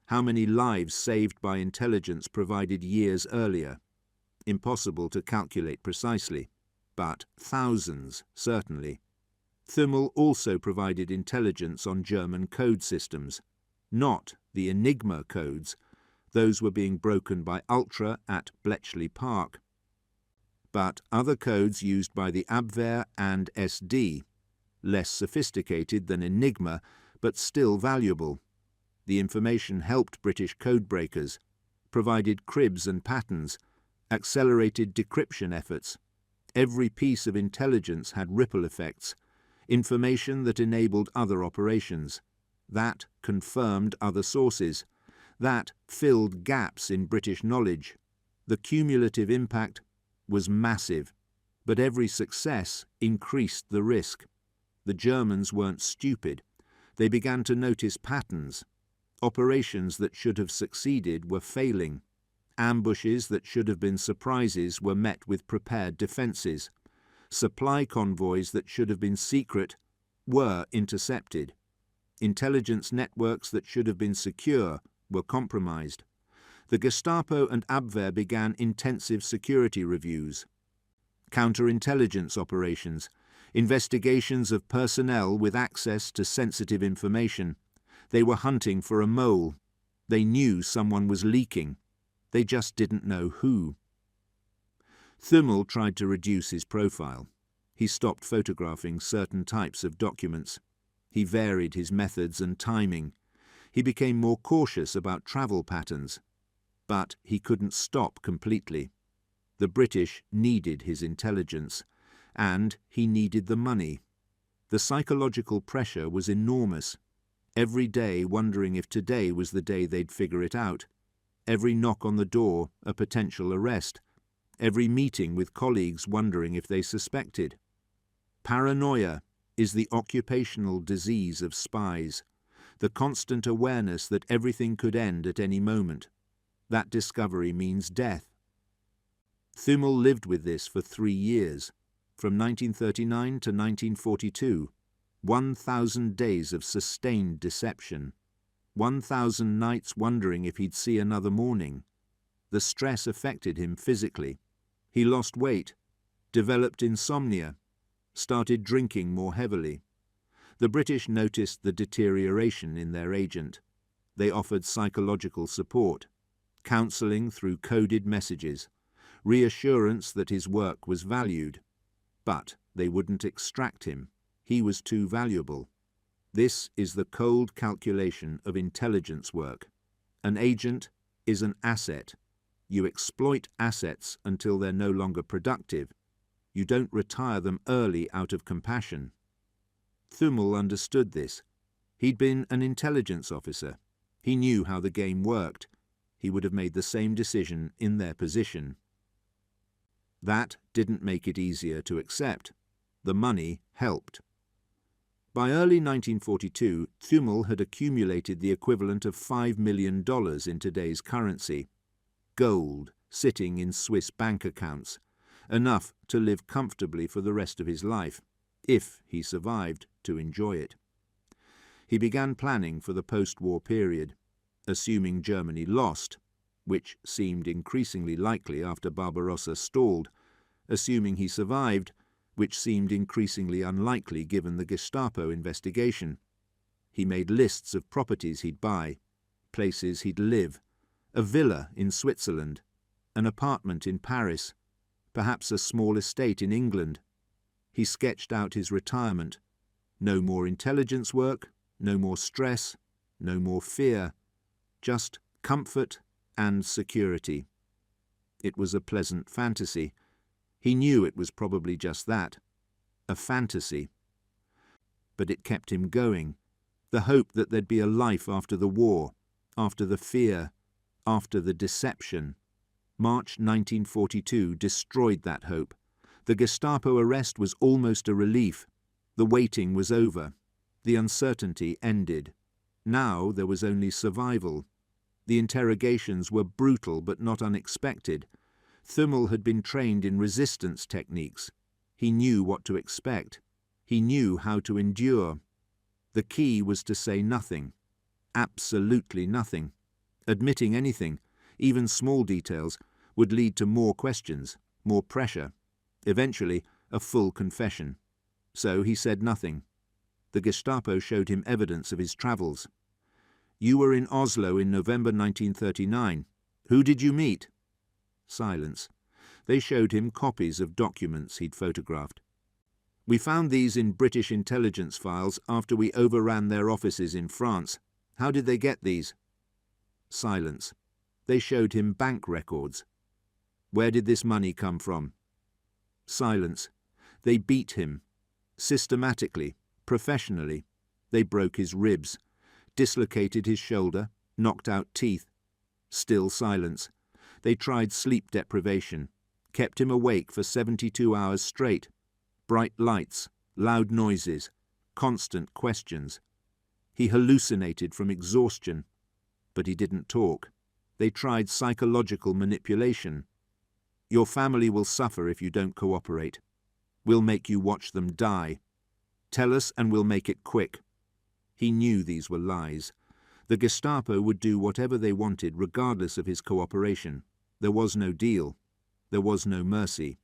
How many lives saved by intelligence provided years earlier? Impossible to calculate precisely, but thousands, certainly. Thümmel also provided intelligence on German code systems, not the Enigma codes. Those were being broken by Ultra at Bletchley Park, but other codes used by the Abwehr and SD, less sophisticated than Enigma, but still valuable. The information helped British codebreakers, provided cribs and patterns, accelerated decryption efforts. Every piece of intelligence had ripple effects, information that enabled other operations, that confirmed other sources, that filled gaps in British knowledge. The cumulative impact was massive, but every success increased the risk. The Germans weren't stupid. They began to notice patterns. Operations that should have succeeded were failing. Ambushes that should have been surprises were met with prepared defences. Supply convoys that should have been secret were intercepted. Intelligence networks that should have been secure were compromised. The Gestapo and Abwehr began intensive security reviews. Counterintelligence operations, investigations of personnel with access to sensitive information. They were hunting for a mole. They knew someone was leaking. They just didn't know who. Thümmel tried to reduce his profile. He stopped photographing certain types of documents. He varied his methods and timing. He became more cautious about travel patterns. But he couldn't stop completely. The British needed his intelligence, and he needed the money. The psychological pressure was enormous. Every day wondering if today was the day they'd figure it out. Every knock on the door a potential arrest. Every meeting with colleagues wondering if they suspected. Paranoia is the occupational disease of spies, the constant awareness that everything could end at any moment. That discovery means death. Thümmel lived with this for 3 years, from 1939 to 1942, 1,000 days of sustained deception, 1,000 nights wondering if he'd see another morning. The stress affected him physically. He lost weight, developed insomnia, started drinking more heavily. The British noticed the deterioration in their agent. They offered psychological support, counselling through coded messages, reassurance that his work was valued. But they wouldn't extract him. He was too valuable. This is the cold calculation of intelligence work. An agent is an asset. You exploit assets until they're no longer productive. You don't retire them early out of compassion. Thümmel understood this. He'd been an intelligence officer. He knew how the game worked. He would have made the same decision in their position. That didn't make it easier to accept. The money helped. By early 1942, Thümmel had accumulated the equivalent of $5 million in today's currency. Gold sitting in Swiss bank accounts, enough to live comfortably for the rest of his life, if he survived to enjoy it. He began planning for the post-war period, assuming Germany lost, which seemed increasingly likely after Barbarossa stalled, assuming he survived, which seemed increasingly unlikely given the Gestapo investigation. He made lists of properties he'd buy, places he'd live, a villa in Switzerland, an apartment in Paris, perhaps a small estate in England. He sketched out his retirement. No more intelligence work, no more stress, no more fear, just comfort and security. It was a pleasant fantasy. He knew it was probably just that, a fantasy. But it kept him going, the hope that there'd be a life after the war, after the fear, after the deception. March 1942 destroyed that hope. The Gestapo arrest was almost a relief. The waiting was over. The uncertainty ended. Now there was only survival. The interrogations were brutal but not unexpected. Thümmel had been trained in resistance techniques. He knew what to expect. He knew how to endure. The key was to say nothing. Absolutely nothing. Admitting anything, even small details, would lead to more questions, more pressure, eventually a full confession. So he said nothing. The Gestapo showed him evidence of his travels. "You were in Oslo in November 1939. Who did you meet?" Silence. They showed him copies of documents he'd photographed. "We found these in British intelligence files after we overran their offices in France. How did they get these?" Silence. They showed him bank records. "Where did this money come from?" Silence. They beat him. Systematically, professionally. They broke his ribs, dislocated his shoulder, knocked out teeth. Still silence. They tried sleep deprivation, kept him awake for 72 hours straight. Bright lights, loud noises, constant questions. He hallucinated from exhaustion, but he didn't talk. They tried psychological manipulation. "Your family will suffer if you don't cooperate. We'll make you watch them die. Tell us and we'll make it quick." He knew these were lies. The Gestapo would do whatever they wanted regardless of his cooperation. There was no deal. There was no mercy.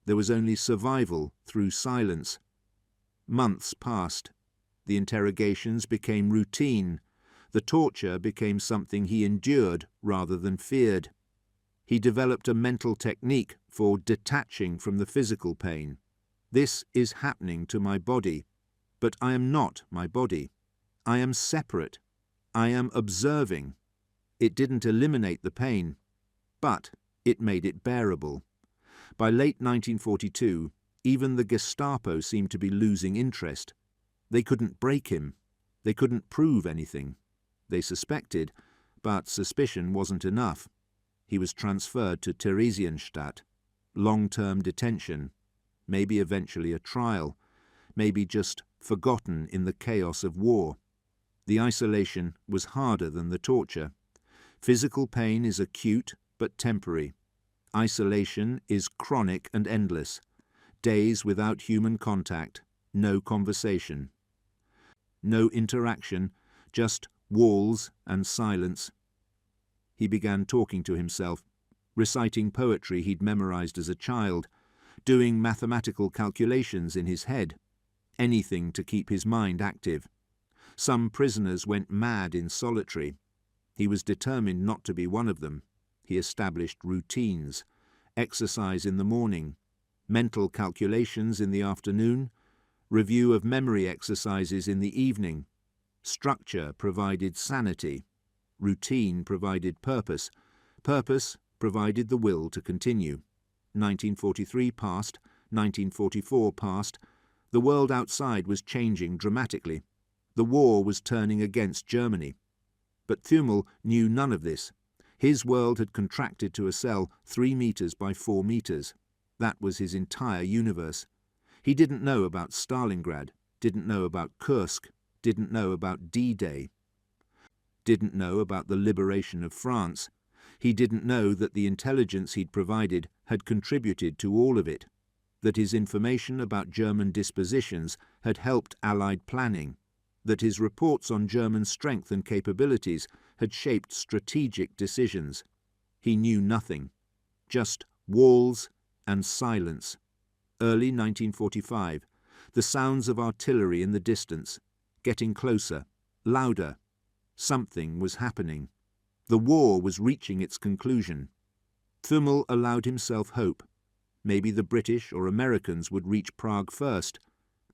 There was only survival through silence. Months passed. The interrogations became routine. The torture became something he endured rather than feared. He developed a mental technique for detaching from the physical pain. This is happening to my body, but I am not my body. I am separate. I am observing. It didn't eliminate the pain, but it made it bearable. By late 1942, even the Gestapo seemed to be losing interest. They couldn't break him. They couldn't prove anything. They suspected, but suspicion wasn't enough. He was transferred to Theresienstadt, long-term detention, maybe eventually a trial, maybe just forgotten in the chaos of war. The isolation was harder than the torture. Physical pain is acute but temporary. Isolation is chronic and endless. Days without human contact, no conversation. No interaction, just walls and silence. He began talking to himself, reciting poetry he'd memorized as a child, doing mathematical calculations in his head, anything to keep his mind active. Some prisoners went mad in solitary. He was determined not to be one of them. He established routines, exercise in the morning, mental calculations in the afternoon, review of memory exercises in the evening. Structure provided sanity. Routine provided purpose. Purpose provided the will to continue. 1943 passed, 1944 passed. The world outside was changing dramatically. The war was turning against Germany. But Thümmel knew none of this. His world had contracted to a cell 3 meters by 4 meters. That was his entire universe. He didn't know about Stalingrad, didn't know about Kursk, didn't know about D-Day, didn't know about the liberation of France. He didn't know that the intelligence he'd provided had contributed to all of it, that his information about German dispositions had helped Allied planning, that his reports on German strength and capabilities had shaped strategic decisions. He knew nothing, just walls and silence. Early 1945, the sounds of artillery in the distance, getting closer, louder. Something was happening. The war was reaching its conclusion. Thümmel allowed himself hope. Maybe the British or Americans would reach Prague first.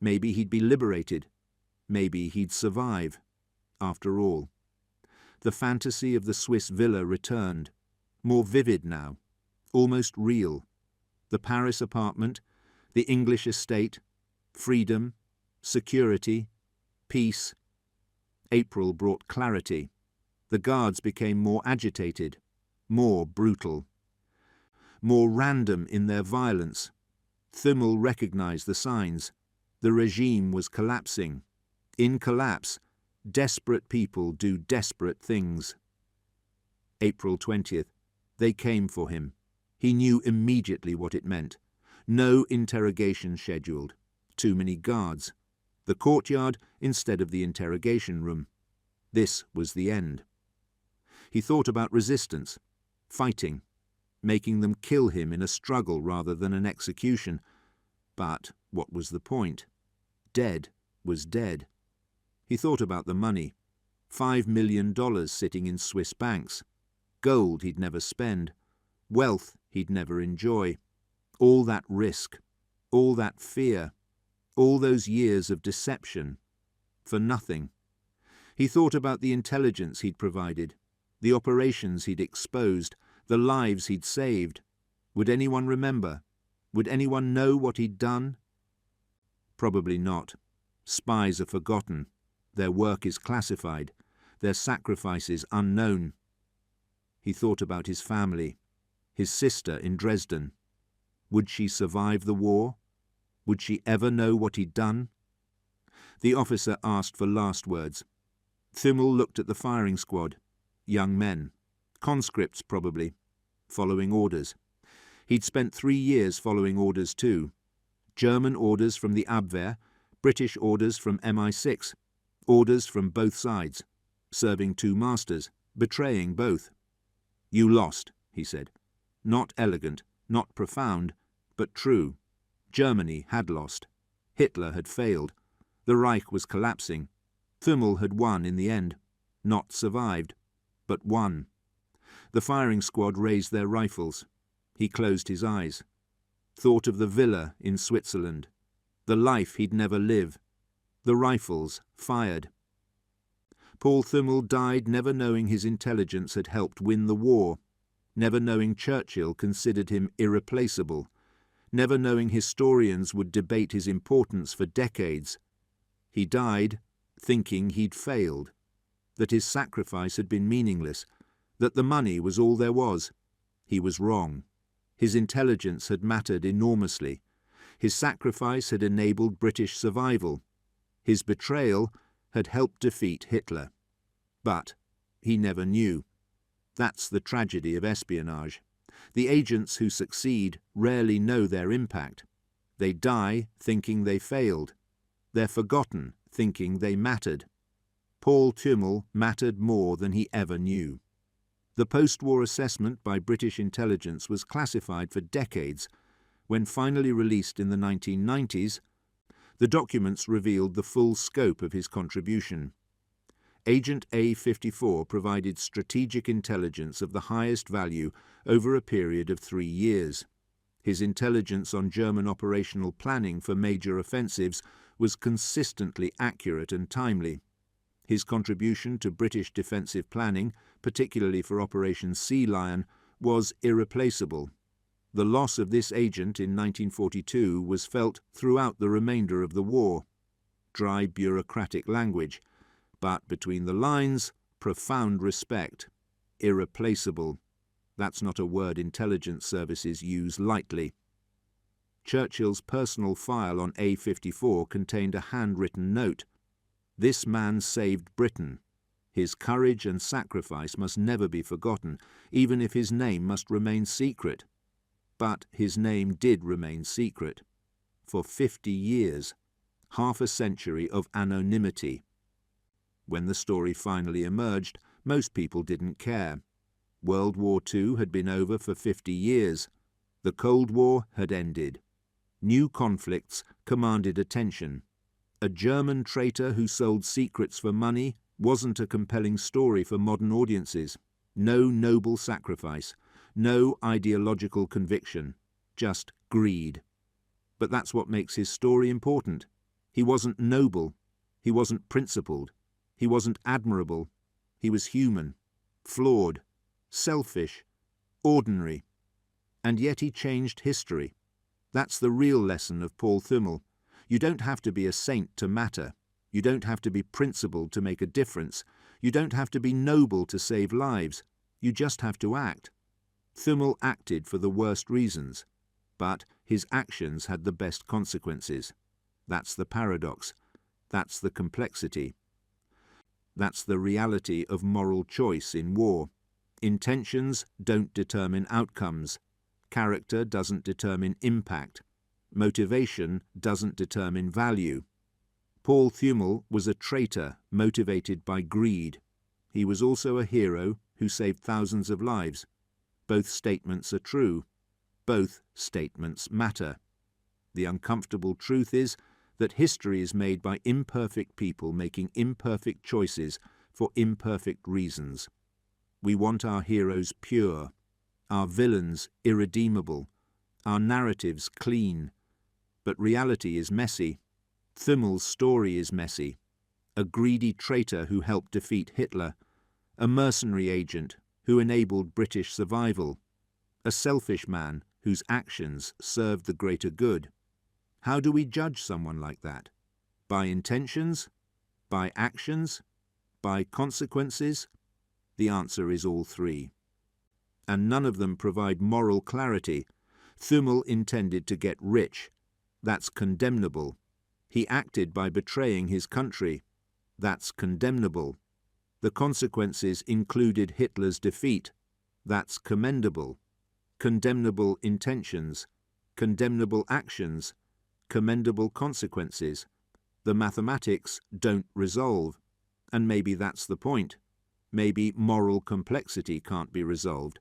Maybe he'd be liberated. Maybe he'd survive. After all. The fantasy of the Swiss villa returned, more vivid now, almost real. The Paris apartment, the English estate, freedom, security, peace. April brought clarity. The guards became more agitated, more brutal, more random in their violence. Thümmel recognized the signs. The regime was collapsing. In collapse, desperate people do desperate things. April 20th. They came for him. He knew immediately what it meant. No interrogation scheduled. Too many guards. The courtyard instead of the interrogation room. This was the end. He thought about resistance, fighting, making them kill him in a struggle rather than an execution. But what was the point? Dead was dead. He thought about the money. $5 million sitting in Swiss banks. Gold he'd never spend. Wealth he'd never enjoy. All that risk. All that fear. All those years of deception. For nothing. He thought about the intelligence he'd provided. The operations he'd exposed. The lives he'd saved. Would anyone remember? Would anyone know what he'd done? Probably not. Spies are forgotten. Their work is classified, their sacrifices unknown. He thought about his family, his sister in Dresden. Would she survive the war? Would she ever know what he'd done? The officer asked for last words. Thümmel looked at the firing squad. Young men. Conscripts, probably. Following orders. He'd spent 3 years following orders too. German orders from the Abwehr, British orders from MI6. Orders from both sides, serving 2 masters, betraying both. You lost, he said. Not elegant, not profound, but true. Germany had lost. Hitler had failed. The Reich was collapsing. Thümmel had won in the end. Not survived, but won. The firing squad raised their rifles. He closed his eyes. Thought of the villa in Switzerland. The life he'd never live. The rifles fired. Paul Thümmel died never knowing his intelligence had helped win the war, never knowing Churchill considered him irreplaceable, never knowing historians would debate his importance for decades. He died thinking he'd failed, that his sacrifice had been meaningless, that the money was all there was. He was wrong. His intelligence had mattered enormously. His sacrifice had enabled British survival. His betrayal had helped defeat Hitler. But he never knew. That's the tragedy of espionage. The agents who succeed rarely know their impact. They die thinking they failed. They're forgotten thinking they mattered. Paul Thümmel mattered more than he ever knew. The post-war assessment by British intelligence was classified for decades. When finally released in the 1990s, the documents revealed the full scope of his contribution. Agent A54 provided strategic intelligence of the highest value over a period of 3 years. His intelligence on German operational planning for major offensives was consistently accurate and timely. His contribution to British defensive planning, particularly for Operation Sea Lion, was irreplaceable. The loss of this agent in 1942 was felt throughout the remainder of the war. Dry bureaucratic language, but between the lines, profound respect. Irreplaceable. That's not a word intelligence services use lightly. Churchill's personal file on A54 contained a handwritten note. This man saved Britain. His courage and sacrifice must never be forgotten, even if his name must remain secret. But his name did remain secret. For 50 years, half a century of anonymity. When the story finally emerged, most people didn't care. World War II had been over for 50 years. The Cold War had ended. New conflicts commanded attention. A German traitor who sold secrets for money wasn't a compelling story for modern audiences. No noble sacrifice, no ideological conviction, just greed. But that's what makes his story important. He wasn't noble. He wasn't principled. He wasn't admirable. He was human, flawed, selfish, ordinary. And yet he changed history. That's the real lesson of Paul Thümmel. You don't have to be a saint to matter. You don't have to be principled to make a difference. You don't have to be noble to save lives. You just have to act. Thümmel acted for the worst reasons, but his actions had the best consequences. That's the paradox. That's the complexity. That's the reality of moral choice in war. Intentions don't determine outcomes. Character doesn't determine impact. Motivation doesn't determine value. Paul Thümmel was a traitor motivated by greed. He was also a hero who saved thousands of lives. Both statements are true. Both statements matter. The uncomfortable truth is that history is made by imperfect people making imperfect choices for imperfect reasons. We want our heroes pure, our villains irredeemable, our narratives clean. But reality is messy. Thümmel's story is messy. A greedy traitor who helped defeat Hitler, a mercenary agent who enabled British survival, a selfish man whose actions served the greater good. How do we judge someone like that? By intentions? By actions? By consequences? The answer is all three. And none of them provide moral clarity. Thümmel intended to get rich. That's condemnable. He acted by betraying his country. That's condemnable. The consequences included Hitler's defeat. That's commendable. Condemnable intentions. Condemnable actions. Commendable consequences. The mathematics don't resolve. And maybe that's the point. Maybe moral complexity can't be resolved.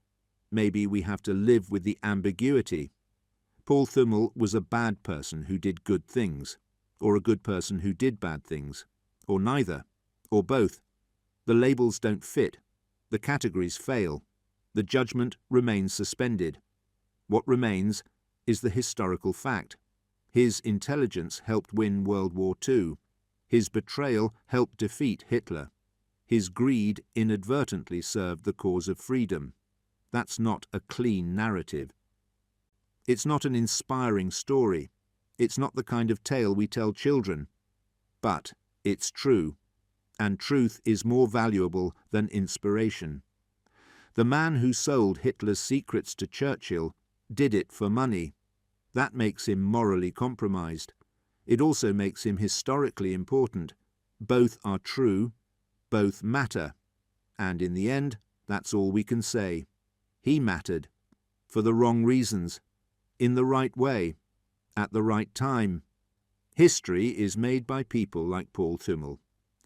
Maybe we have to live with the ambiguity. Paul Thümmel was a bad person who did good things, or a good person who did bad things, or neither, or both. The labels don't fit. The categories fail. The judgment remains suspended. What remains is the historical fact. His intelligence helped win World War II. His betrayal helped defeat Hitler. His greed inadvertently served the cause of freedom. That's not a clean narrative. It's not an inspiring story. It's not the kind of tale we tell children. But it's true. and truth is more valuable than inspiration. The man who sold Hitler's secrets to Churchill did it for money. That makes him morally compromised. It also makes him historically important. Both are true, both matter, and in the end, that's all we can say. He mattered, for the wrong reasons, in the right way, at the right time. History is made by people like Paul Thümmel,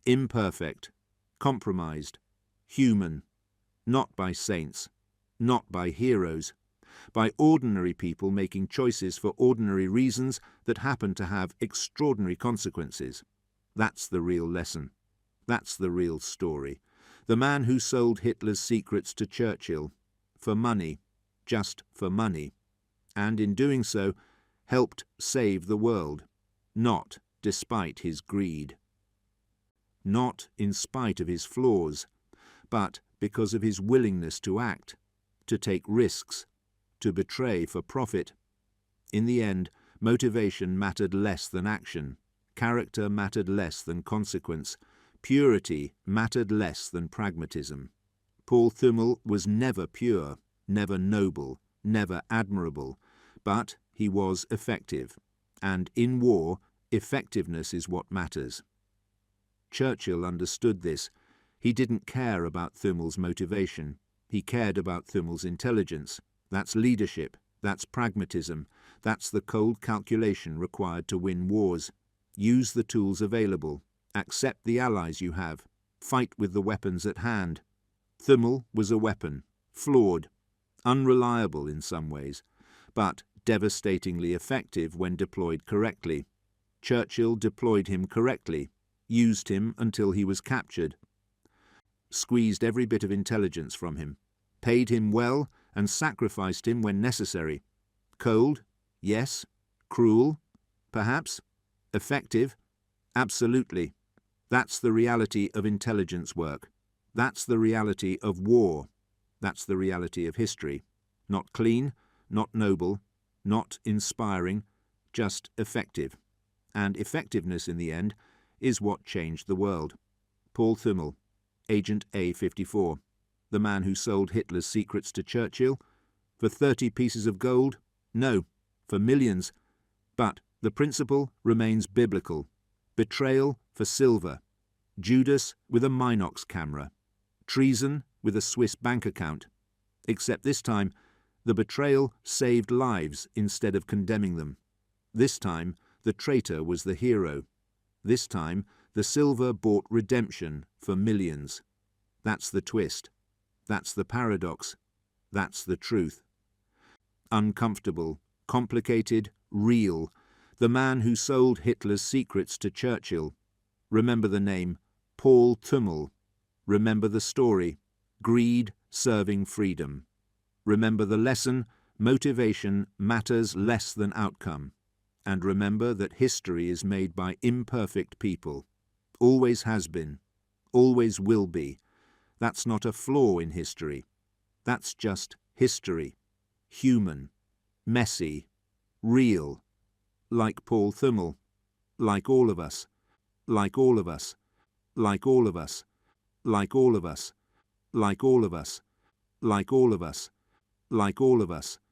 imperfect, compromised, human, not by saints, not by heroes, by ordinary people making choices for ordinary reasons that happen to have extraordinary consequences. That's the real lesson. That's the real story. The man who sold Hitler's secrets to Churchill, for money, just for money, and in doing so helped save the world, not despite his greed. Not in spite of his flaws, but because of his willingness to act, to take risks, to betray for profit. In the end, motivation mattered less than action, character mattered less than consequence, purity mattered less than pragmatism. Paul Thümmel was never pure, never noble, never admirable, but he was effective, and in war, effectiveness is what matters. Churchill understood this. He didn't care about Thümmel's motivation. He cared about Thümmel's intelligence. That's leadership. That's pragmatism. That's the cold calculation required to win wars. Use the tools available. Accept the allies you have. Fight with the weapons at hand. Thümmel was a weapon, flawed, unreliable in some ways, but devastatingly effective when deployed correctly. Churchill deployed him correctly, used him until he was captured, squeezed every bit of intelligence from him, paid him well and sacrificed him when necessary. Cold? Yes. Cruel? Perhaps. Effective? Absolutely. That's the reality of intelligence work. That's the reality of war. That's the reality of history. Not clean, not noble, not inspiring, just effective. And effectiveness in the end is what changed the world. Paul Thümmel, Agent A54, the man who sold Hitler's secrets to Churchill. For 30 pieces of gold? No, for millions. But the principle remains biblical. Betrayal for silver. Judas with a Minox camera. Treason with a Swiss bank account. Except this time, the betrayal saved lives instead of condemning them. This time, the traitor was the hero. This time, the silver bought redemption for millions. That's the twist. That's the paradox. That's the truth. Uncomfortable, complicated, real. The man who sold Hitler's secrets to Churchill. Remember the name, Paul Thümmel. Remember the story, greed serving freedom. Remember the lesson, motivation matters less than outcome. And remember that history is made by imperfect people. Always has been. Always will be. That's not a flaw in history. That's just history. Human. Messy. Real. Like Paul Thümmel. Like all of us. Like all of us. Like all of us. Like all of us. Like all of us. Like all of us. Like all of us.